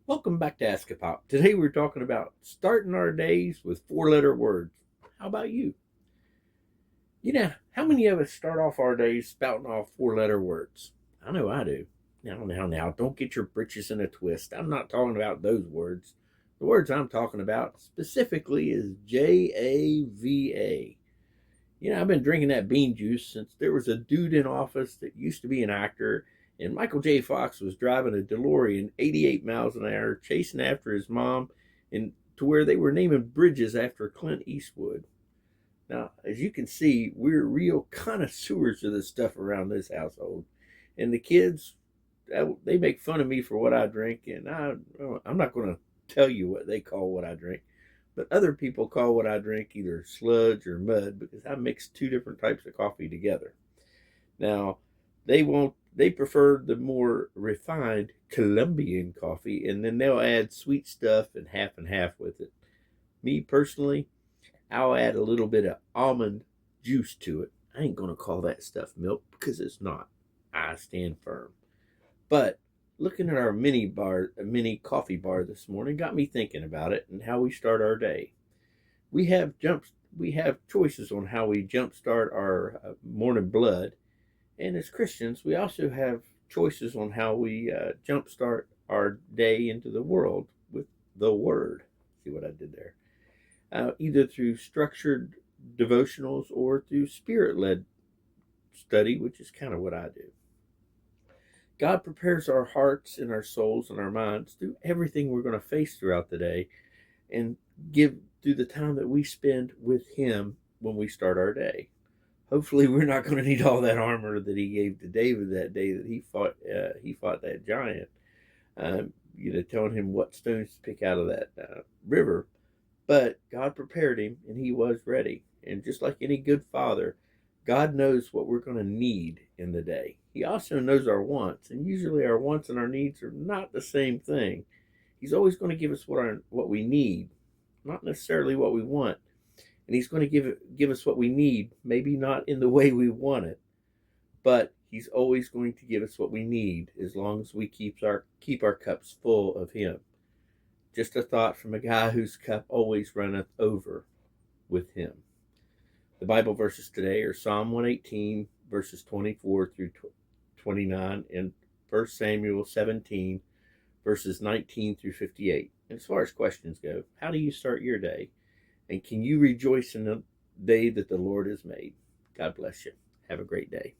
Welcome back to AskAPop. Today we're talking about starting our days with four-letter words. How about you? How many of us start off our days spouting off four-letter words? I know I do. Now, don't get your britches in a twist. I'm not talking about those words. The words I'm talking about specifically is JAVA. I've been drinking that bean juice since there was a dude in office that used to be an actor, and Michael J. Fox was driving a DeLorean 88 miles an hour, chasing after his mom, and to where they were naming bridges after Clint Eastwood. Now, as you can see, we're real connoisseurs of this stuff around this household, and the kids, they make fun of me for what I drink, and I'm not going to tell you what they call what I drink. But other people call what I drink either sludge or mud because I mix two different types of coffee together. Now, they prefer the more refined Colombian coffee, and then they'll add sweet stuff and half with it. Me personally, I'll add a little bit of almond juice to it. I ain't gonna call that stuff milk because it's not. I stand firm. But looking at our mini coffee bar this morning got me thinking about it and how we start our day. We have choices on how we jumpstart our morning blood, and as Christians, we also have choices on how we jumpstart our day into the world with the Word. See what I did there? Either through structured devotionals or through spirit-led study, which is kind of what I do. God prepares our hearts and our souls and our minds through everything we're going to face throughout the day and give through the time that we spend with Him when we start our day. Hopefully, we're not going to need all that armor that He gave to David that day that he fought that giant. Telling him what stones to pick out of that river. But God prepared him, and he was ready. And just like any good father, God knows what we're going to need in the day. He also knows our wants, and usually our wants and our needs are not the same thing. He's always going to give us what we need, not necessarily what we want. And He's going to give us what we need, maybe not in the way we want it, but He's always going to give us what we need as long as we keep our cups full of Him. Just a thought from a guy whose cup always runneth over with Him. The Bible verses today are Psalm 118, verses 24 through 29, and 1 Samuel 17, verses 19 through 58. And as far as questions go, how do you start your day? And can you rejoice in the day that the Lord has made? God bless you. Have a great day.